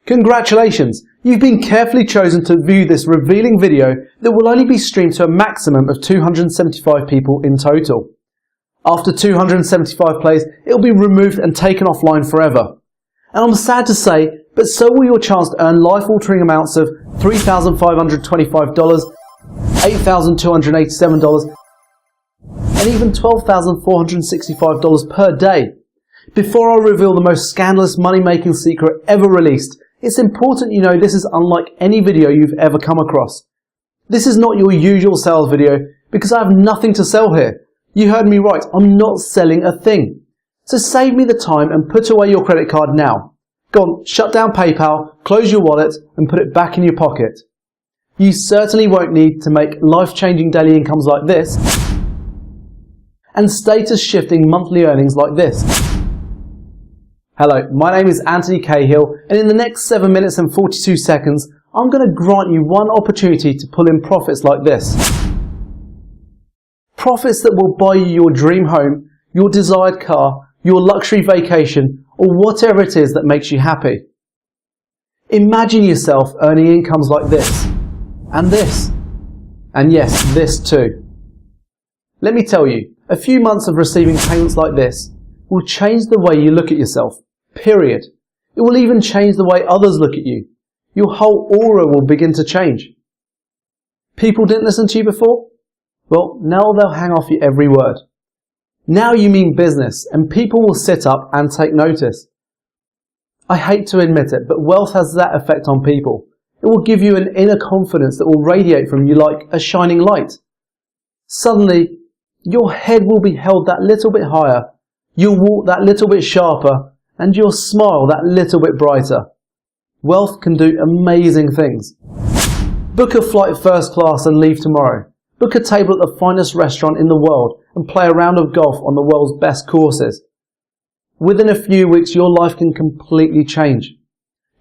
Congratulations! You've been carefully chosen to view this revealing video that will only be streamed to a maximum of 275 people in total. After 275 plays, it will be removed and taken offline forever. And I'm sad to say, but so will your chance to earn life-altering amounts of $3,525, $8,287, and even $12,465 per day. Before I reveal the most scandalous money-making secret ever released, it's important you know this is unlike any video you've ever come across. This is not your usual sales video because I have nothing to sell here. You heard me right, I'm not selling a thing. So save me the time and put away your credit card now. Go on, shut down PayPal, close your wallet and put it back in your pocket. You certainly won't need to make life-changing daily incomes like this and status-shifting monthly earnings like this. Hello, my name is Anthony Cahill, and in the next 7 minutes and 42 seconds, I'm going to grant you one opportunity to pull in profits like this. Profits that will buy you your dream home, your desired car, your luxury vacation, or whatever it is that makes you happy. Imagine yourself earning incomes like this, and this, and yes, this too. Let me tell you, a few months of receiving payments like this will change the way you look at yourself. Period. It will even change the way others look at you. Your whole aura will begin to change. People didn't listen to you before? Well, now they'll hang off your every word. Now you mean business, and people will sit up and take notice. I hate to admit it, but wealth has that effect on people. It will give you an inner confidence that will radiate from you like a shining light. Suddenly, your head will be held that little bit higher, you'll walk that little bit sharper, and you'll smile that little bit brighter. Wealth can do amazing things. Book a flight first class and leave tomorrow. Book a table at the finest restaurant in the world and play a round of golf on the world's best courses. Within a few weeks, your life can completely change.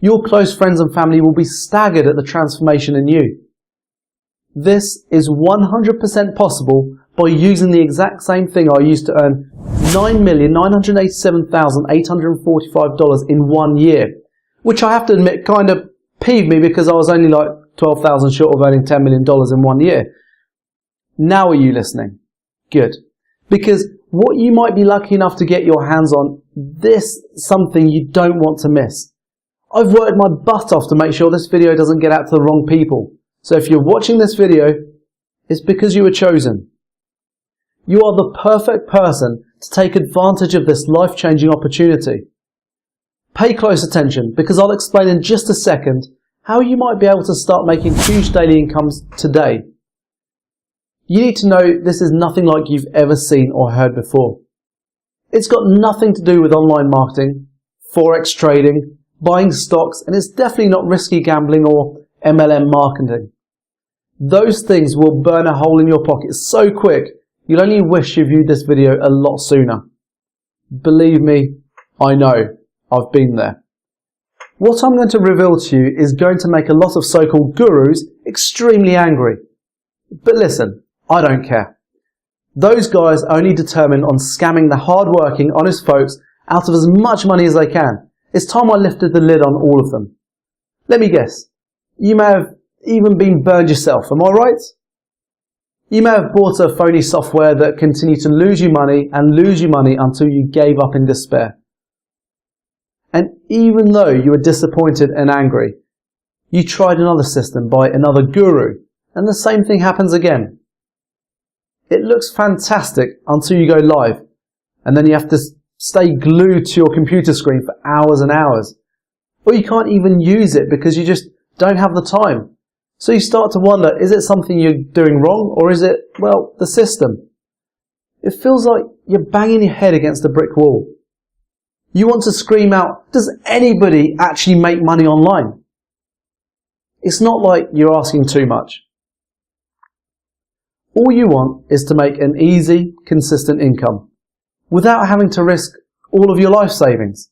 Your close friends and family will be staggered at the transformation in you. This is 100% possible by using the exact same thing I used to earn $9,987,845 in 1 year, which I have to admit kind of peeved me because I was only like 12,000 short of earning $10 million in 1 year. Now are you listening? Good. Because what you might be lucky enough to get your hands on, this something you don't want to miss. I've worked my butt off to make sure this video doesn't get out to the wrong people. So if you're watching this video, it's because you were chosen. You are the perfect person to take advantage of this life-changing opportunity. Pay close attention because I'll explain in just a second how you might be able to start making huge daily incomes today. You need to know this is nothing like you've ever seen or heard before. It's got nothing to do with online marketing, forex trading, buying stocks, and it's definitely not risky gambling or MLM marketing. Those things will burn a hole in your pocket so quick you'll only wish you viewed this video a lot sooner. Believe me, I know. I've been there. What I'm going to reveal to you is going to make a lot of so-called gurus extremely angry. But listen, I don't care. Those guys are only determined on scamming the hard-working, honest folks out of as much money as they can. It's time I lifted the lid on all of them. Let me guess. You may have even been burned yourself, am I right? You may have bought a phony software that continued to lose you money and lose you money until you gave up in despair. And even though you were disappointed and angry, you tried another system by another guru, and the same thing happens again. It looks fantastic until you go live, and then you have to stay glued to your computer screen for hours and hours. Or you can't even use it because you just don't have the time. So you start to wonder, is it something you're doing wrong, or is it, well, the system? It feels like you're banging your head against a brick wall. You want to scream out, does anybody actually make money online? It's not like you're asking too much. All you want is to make an easy, consistent income without having to risk all of your life savings.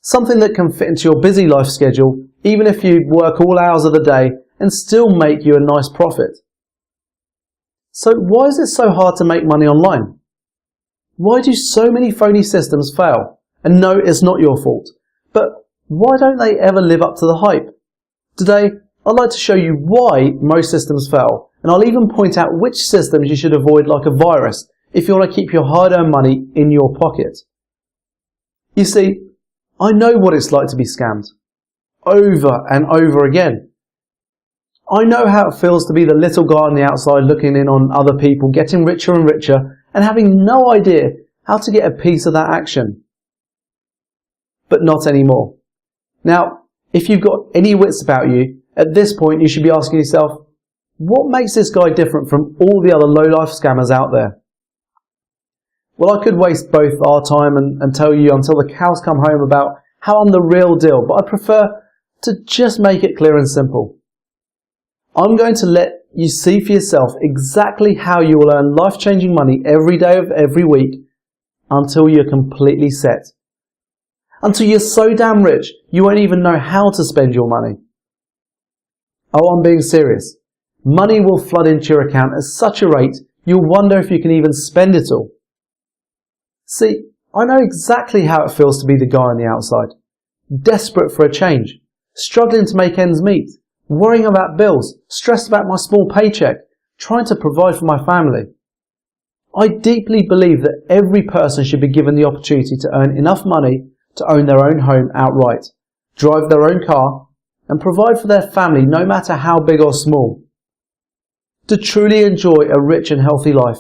Something that can fit into your busy life schedule, even if you work all hours of the day, and still make you a nice profit. So why is it so hard to make money online? Why do so many phony systems fail? And no, it's not your fault. But why don't they ever live up to the hype? Today, I'd like to show you why most systems fail, and I'll even point out which systems you should avoid like a virus if you want to keep your hard-earned money in your pocket. You see, I know what it's like to be scammed. Over and over again. I know how it feels to be the little guy on the outside looking in on other people getting richer and richer and having no idea how to get a piece of that action. But not anymore. Now, if you've got any wits about you, at this point you should be asking yourself, what makes this guy different from all the other low-life scammers out there? Well, I could waste both our time and tell you until the cows come home about how I'm the real deal, but I prefer to just make it clear and simple. I'm going to let you see for yourself exactly how you will earn life-changing money every day of every week until you're completely set. Until you're so damn rich, you won't even know how to spend your money. Oh, I'm being serious. Money will flood into your account at such a rate, you'll wonder if you can even spend it all. See, I know exactly how it feels to be the guy on the outside. Desperate for a change. Struggling to make ends meet. Worrying about bills. Stressed about my small paycheck. Trying to provide for my family. I deeply believe that every person should be given the opportunity to earn enough money to own their own home outright, drive their own car, and provide for their family no matter how big or small. To truly enjoy a rich and healthy life,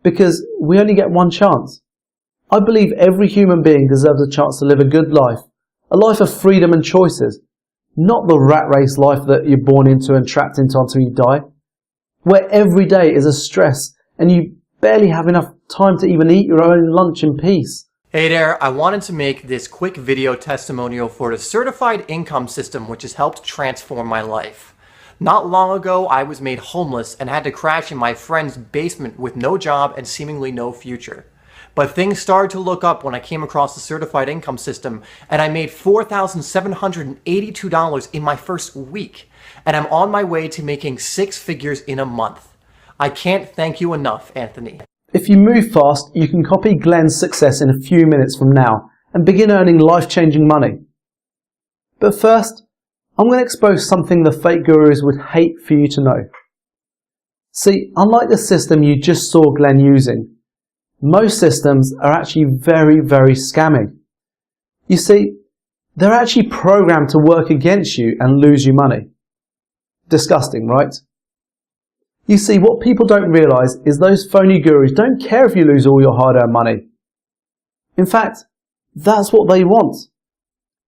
because we only get one chance. I believe every human being deserves a chance to live a good life, a life of freedom and choices, not the rat race life that you're born into and trapped into until you die, where every day is a stress and you barely have enough time to even eat your own lunch in peace. Hey there, I wanted to make this quick video testimonial for the certified income system which has helped transform my life. Not long ago, I was made homeless and had to crash in my friend's basement with no job and seemingly no future. But things started to look up when I came across the certified income system and I made $4,782 in my first week. And I'm on my way to making 6 figures in a month. I can't thank you enough, Anthony. If you move fast, you can copy Glenn's success in a few minutes from now and begin earning life-changing money. But first, I'm going to expose something the fake gurus would hate for you to know. See, unlike the system you just saw Glenn using, most systems are actually very, very scammy. You see, they're actually programmed to work against you and lose you money. Disgusting, right? You see, what people don't realize is those phony gurus don't care if you lose all your hard-earned money. In fact, that's what they want.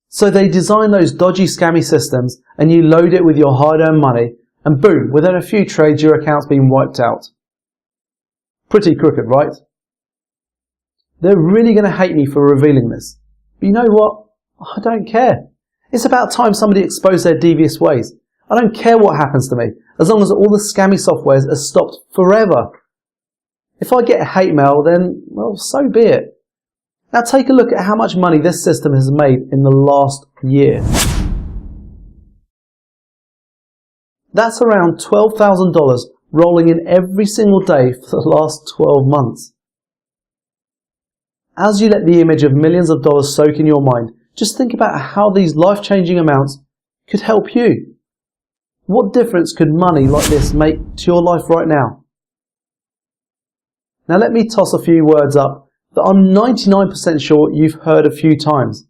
So they design those dodgy, scammy systems and you load it with your hard-earned money and boom, within a few trades your account's been wiped out. Pretty crooked, right? They're really going to hate me for revealing this. But you know what? I don't care. It's about time somebody exposed their devious ways. I don't care what happens to me, as long as all the scammy softwares are stopped forever. If I get hate mail, then, well, so be it. Now take a look at how much money this system has made in the last year. That's around $12,000 rolling in every single day for the last 12 months. As you let the image of millions of dollars soak in your mind, just think about how these life-changing amounts could help you. What difference could money like this make to your life right now? Now let me toss a few words up that I'm 99% sure you've heard a few times.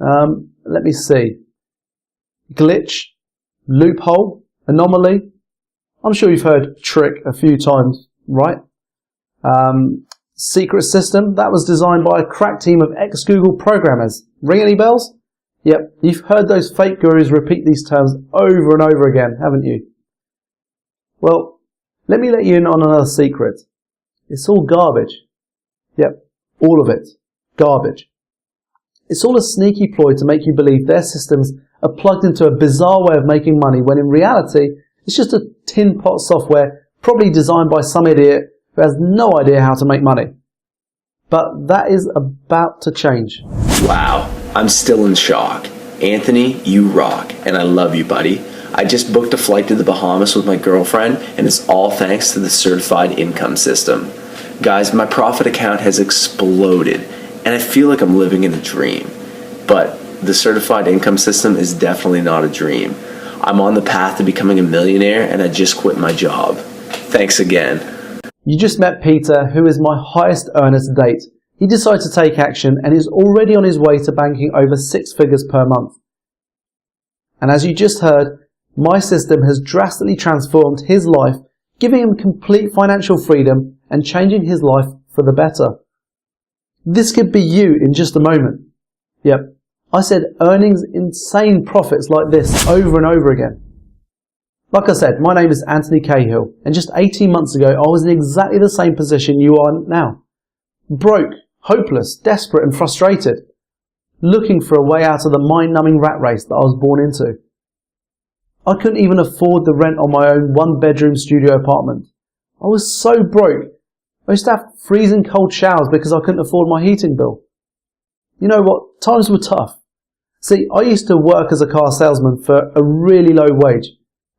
Let me see. Glitch, loophole, anomaly. I'm sure you've heard trick a few times, right? Secret system, that was designed by a crack team of ex-Google programmers. Ring any bells? Yep, you've heard those fake gurus repeat these terms over and over again, haven't you? Well, let me let you in on another secret. It's all garbage. Yep, all of it. Garbage. It's all a sneaky ploy to make you believe their systems are plugged into a bizarre way of making money when in reality it's just a tin pot software probably designed by some idiot who has no idea how to make money. But that is about to change. Wow, I'm still in shock. Anthony, you rock, and I love you, buddy. I just booked a flight to the Bahamas with my girlfriend, and it's all thanks to the certified income system. Guys, my profit account has exploded, and I feel like I'm living in a dream. But the certified income system is definitely not a dream. I'm on the path to becoming a millionaire and I just quit my job. Thanks again. You just met Peter, who is my highest earner to date. He decided to take action and is already on his way to banking over 6 figures per month. And as you just heard, my system has drastically transformed his life, giving him complete financial freedom and changing his life for the better. This could be you in just a moment. Yep, I said earnings insane profits like this over and over again. Like I said, my name is Anthony Cahill, and just 18 months ago I was in exactly the same position you are now. Broke, hopeless, desperate and frustrated. Looking for a way out of the mind-numbing rat race that I was born into. I couldn't even afford the rent on my own one-bedroom studio apartment. I was so broke. I used to have freezing cold showers because I couldn't afford my heating bill. You know what? Times were tough. See, I used to work as a car salesman for a really low wage,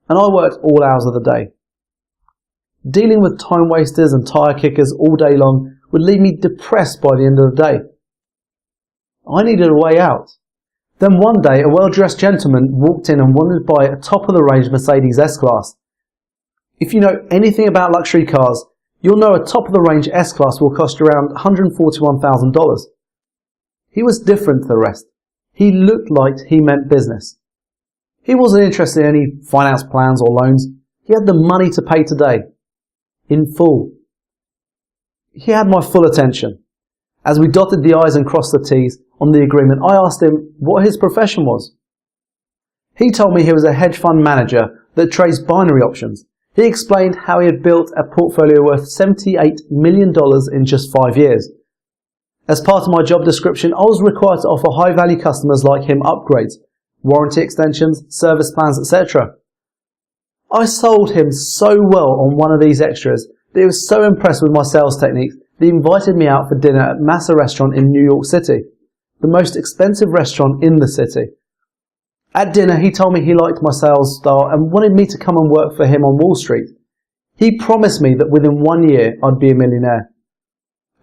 and I worked all hours of the day. Dealing with time wasters and tyre kickers all day long would leave me depressed by the end of the day. I needed a way out. Then one day, a well-dressed gentleman walked in and wanted to buy a top-of-the-range Mercedes S-Class. If you know anything about luxury cars, you'll know a top-of-the-range S-Class will cost around $141,000. He was different to the rest. He looked like he meant business. He wasn't interested in any finance plans or loans. He had the money to pay today. In full. He had my full attention. As we dotted the I's and crossed the T's on the agreement, I asked him what his profession was. He told me he was a hedge fund manager that trades binary options. He explained how he had built a portfolio worth $78 million in just 5 years. As part of my job description, I was required to offer high-value customers like him upgrades, warranty extensions, service plans, etc. I sold him so well on one of these extras that he was so impressed with my sales techniques that he invited me out for dinner at Massa Restaurant in New York City, the most expensive restaurant in the city. At dinner, he told me he liked my sales style and wanted me to come and work for him on Wall Street. He promised me that within 1 year I'd be a millionaire.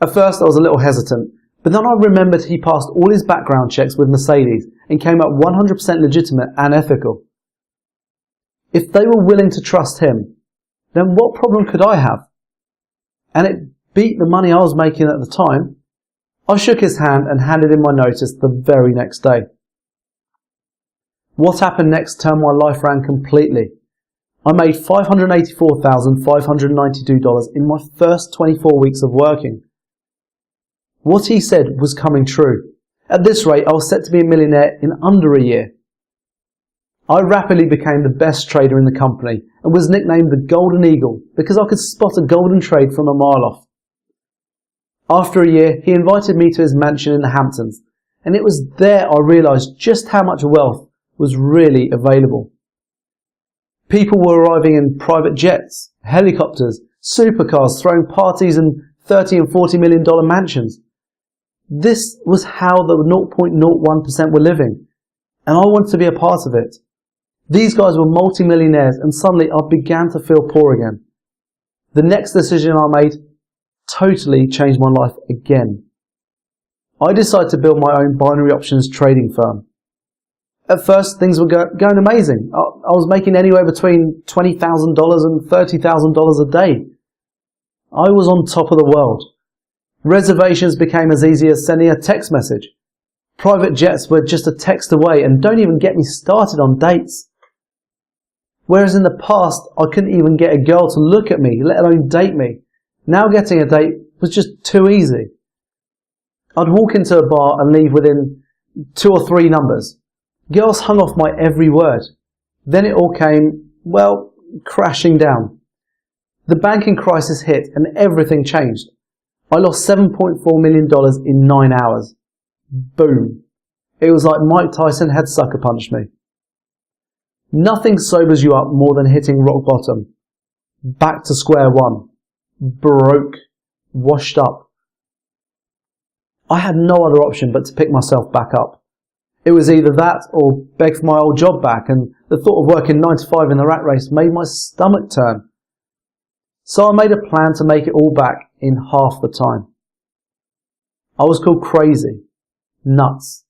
At first I was a little hesitant, but then I remembered he passed all his background checks with Mercedes and came up 100% legitimate and ethical. If they were willing to trust him, then what problem could I have? And it beat the money I was making at the time. I shook his hand and handed in my notice the very next day. What happened next turned my life around completely. I made $584,592 in my first 24 weeks of working. What he said was coming true. At this rate, I was set to be a millionaire in under a year. I rapidly became the best trader in the company and was nicknamed the Golden Eagle because I could spot a golden trade from a mile off. After a year, he invited me to his mansion in the Hamptons, and it was there I realised just how much wealth was really available. People were arriving in private jets, helicopters, supercars, throwing parties in $30 and $40 million mansions. This was how the 0.01% were living, and I wanted to be a part of it. These guys were multi-millionaires, and suddenly I began to feel poor again. The next decision I made totally changed my life again. I decided to build my own binary options trading firm. At first, things were going amazing. I was making anywhere between $20,000 and $30,000 a day. I was on top of the world. Reservations became as easy as sending a text message. Private jets were just a text away, and don't even get me started on dates. Whereas in the past, I couldn't even get a girl to look at me, let alone date me. Now getting a date was just too easy. I'd walk into a bar and leave within 2 or 3 numbers. Girls hung off my every word. Then it all came, well, crashing down. The banking crisis hit and everything changed. I lost $7.4 million in 9 hours. Boom. It was like Mike Tyson had sucker punched me. Nothing sobers you up more than hitting rock bottom. Back to square one. Broke. Washed up. I had no other option but to pick myself back up. It was either that or beg for my old job back, and the thought of working 9 to 5 in the rat race made my stomach turn. So I made a plan to make it all back in half the time. I was called crazy, nuts,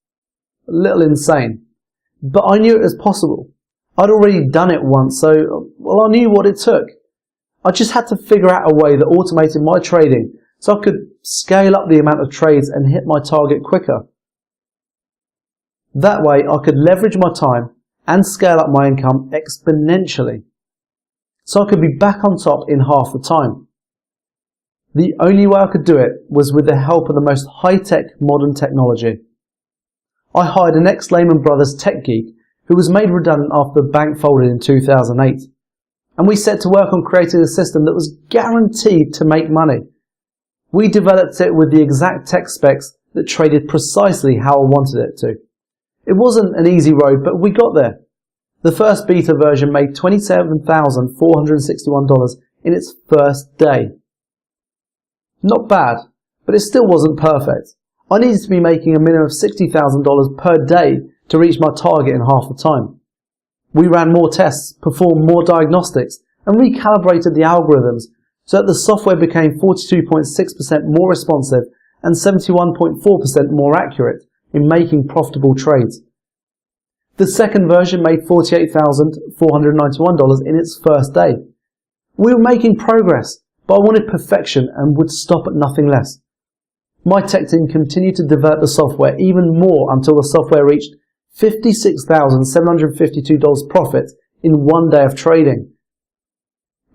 a little insane. But I knew it was possible. I'd already done it once, so, well, I knew what it took. I just had to figure out a way that automated my trading so I could scale up the amount of trades and hit my target quicker. That way I could leverage my time and scale up my income exponentially, so I could be back on top in half the time. The only way I could do it was with the help of the most high-tech modern technology. I hired an ex-Lehman Brothers tech geek who was made redundant after the bank folded in 2008. And we set to work on creating a system that was guaranteed to make money. We developed it with the exact tech specs that traded precisely how I wanted it to. It wasn't an easy road, but we got there. The first beta version made $27,461 in its first day. Not bad, but it still wasn't perfect. I needed to be making a minimum of $60,000 per day to reach my target in half the time. We ran more tests, performed more diagnostics, and recalibrated the algorithms so that the software became 42.6% more responsive and 71.4% more accurate in making profitable trades. The second version made $48,491 in its first day. We were making progress, but I wanted perfection and would stop at nothing less. My tech team continued to develop the software even more until the software reached $56,752 profit in one day of trading.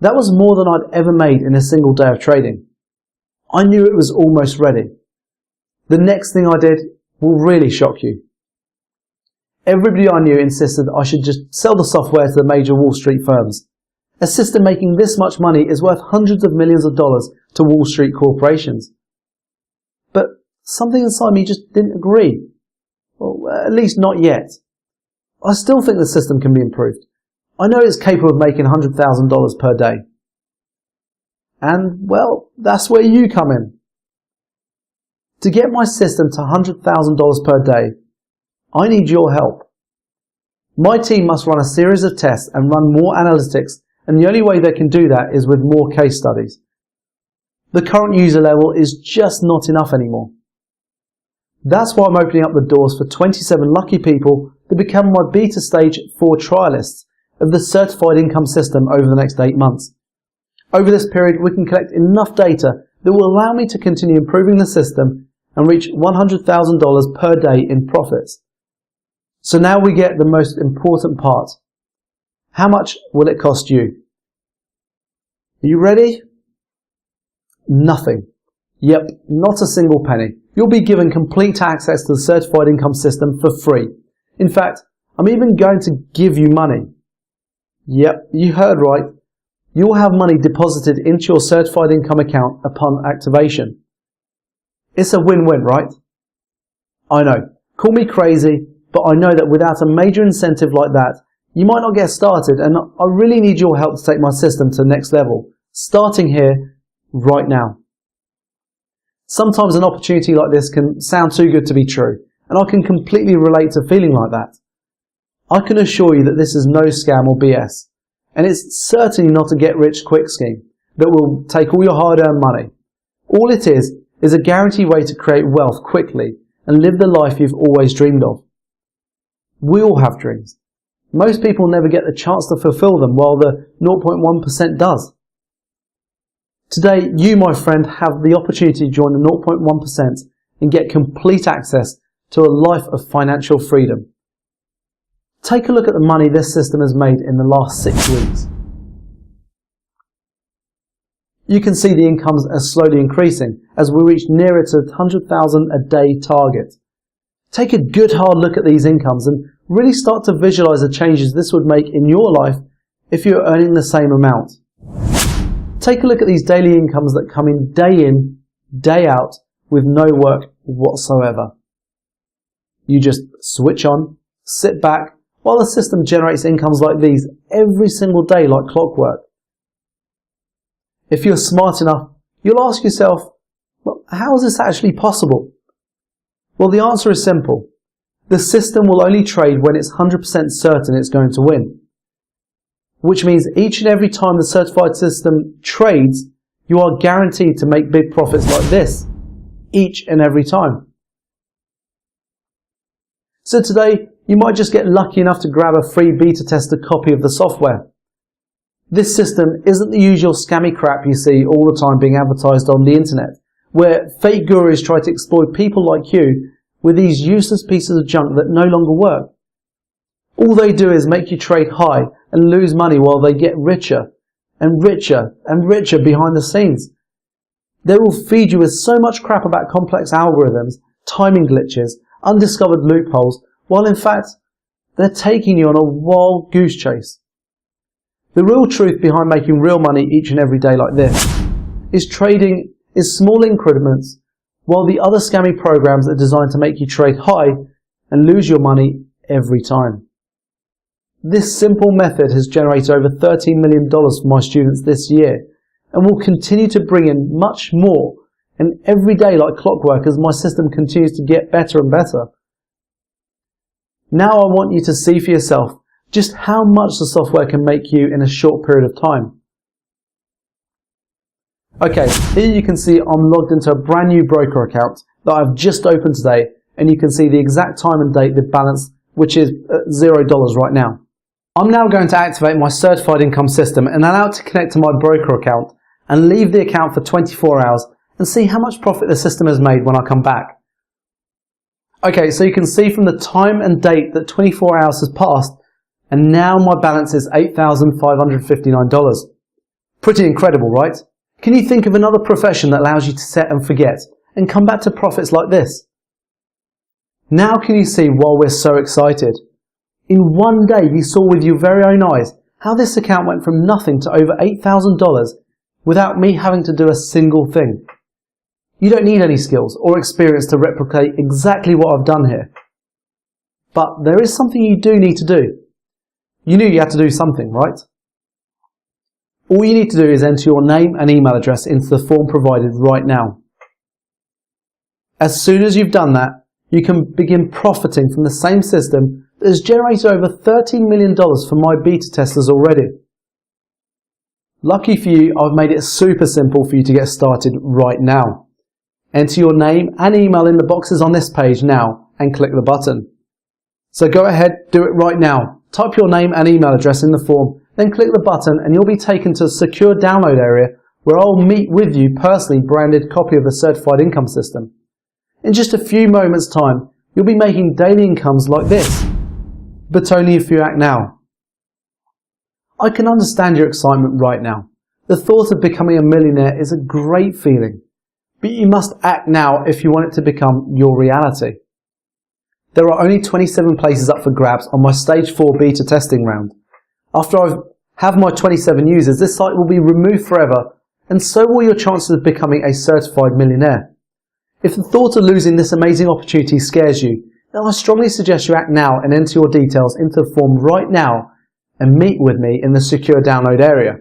That was more than I'd ever made in a single day of trading. I knew it was almost ready. The next thing I did will really shock you. Everybody I knew insisted I should just sell the software to the major Wall Street firms. A system making this much money is worth hundreds of millions of dollars to Wall Street corporations. But something inside me just didn't agree. Well, at least not yet. I still think the system can be improved. I know it's capable of making $100,000 per day. And, well, that's where you come in. To get my system to $100,000 per day, I need your help. My team must run a series of tests and run more analytics, and the only way they can do that is with more case studies. The current user level is just not enough anymore. That's why I'm opening up the doors for 27 lucky people to become my beta stage 4 trialists of the certified income system over the next 8 months. Over this period, we can collect enough data that will allow me to continue improving the system and reach $100,000 per day in profits. So now we get the most important part. How much will it cost you? Are you ready? Nothing. Yep, not a single penny. You'll be given complete access to the certified income system for free. In fact, I'm even going to give you money. Yep, you heard right. You'll have money deposited into your certified income account upon activation. It's a win-win, right? I know. Call me crazy, but I know that without a major incentive like that, you might not get started, and I really need your help to take my system to the next level, starting here, right now. Sometimes an opportunity like this can sound too good to be true, and I can completely relate to feeling like that. I can assure you that this is no scam or BS, and it's certainly not a get-rich-quick scheme that will take all your hard-earned money. All it is a guaranteed way to create wealth quickly and live the life you've always dreamed of. We all have dreams. Most people never get the chance to fulfill them, while the 0.1% does. Today, you, my friend, have the opportunity to join the 0.1% and get complete access to a life of financial freedom. Take a look at the money this system has made in the last 6 weeks. You can see the incomes are slowly increasing as we reach nearer to the $100,000 a day target. Take a good hard look at these incomes and really start to visualize the changes this would make in your life if you're earning the same amount. Take a look at these daily incomes that come in, day out, with no work whatsoever. You just switch on, sit back, while the system generates incomes like these every single day like clockwork. If you're smart enough, you'll ask yourself, well, how is this actually possible? Well, the answer is simple. The system will only trade when it's 100% certain it's going to win. Which means each and every time the certified system trades, you are guaranteed to make big profits like this, each and every time. So today, you might just get lucky enough to grab a free beta tester copy of the software. This system isn't the usual scammy crap you see all the time being advertised on the internet, where fake gurus try to exploit people like you with these useless pieces of junk that no longer work. All they do is make you trade high and lose money while they get richer and richer and richer behind the scenes. They will feed you with so much crap about complex algorithms, timing glitches, undiscovered loopholes, while in fact, they're taking you on a wild goose chase. The real truth behind making real money each and every day like this is trading in small increments, while the other scammy programs are designed to make you trade high and lose your money every time. This simple method has generated over $13 million for my students this year and will continue to bring in much more, and every day like clockwork as my system continues to get better and better. Now I want you to see for yourself just how much the software can make you in a short period of time. Okay, here you can see I'm logged into a brand new broker account that I've just opened today, and you can see the exact time and date, the balance, which is $0 right now. I'm now going to activate my certified income system and allow it to connect to my broker account and leave the account for 24 hours and see how much profit the system has made when I come back. Okay, so you can see from the time and date that 24 hours has passed, and now my balance is $8,559. Pretty incredible, right? Can you think of another profession that allows you to set and forget and come back to profits like this? Now can you see why we're so excited? In one day you saw with your very own eyes how this account went from nothing to over $8,000 without me having to do a single thing. You don't need any skills or experience to replicate exactly what I've done here. But there is something you do need to do. You knew you had to do something, right? All you need to do is enter your name and email address into the form provided right now. As soon as you've done that, you can begin profiting from the same system that has generated over $13 million for my beta testers already. Lucky for you, I've made it super simple for you to get started right now. Enter your name and email in the boxes on this page now and click the button. So go ahead, do it right now. Type your name and email address in the form, then click the button and you'll be taken to a secure download area where I'll meet with you personally branded copy of the certified income system. In just a few moments time, you'll be making daily incomes like this, but only if you act now. I can understand your excitement right now. The thought of becoming a millionaire is a great feeling, but you must act now if you want it to become your reality. There are only 27 places up for grabs on my stage 4 beta testing round. After I have my 27 users, this site will be removed forever, and so will your chances of becoming a certified millionaire. If the thought of losing this amazing opportunity scares you, then I strongly suggest you act now and enter your details into the form right now and meet with me in the secure download area.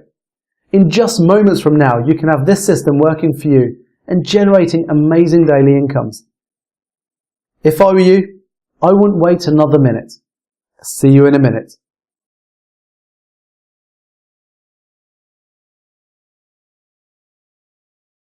In just moments from now, you can have this system working for you and generating amazing daily incomes. If I were you, I wouldn't wait another minute. See you in a minute.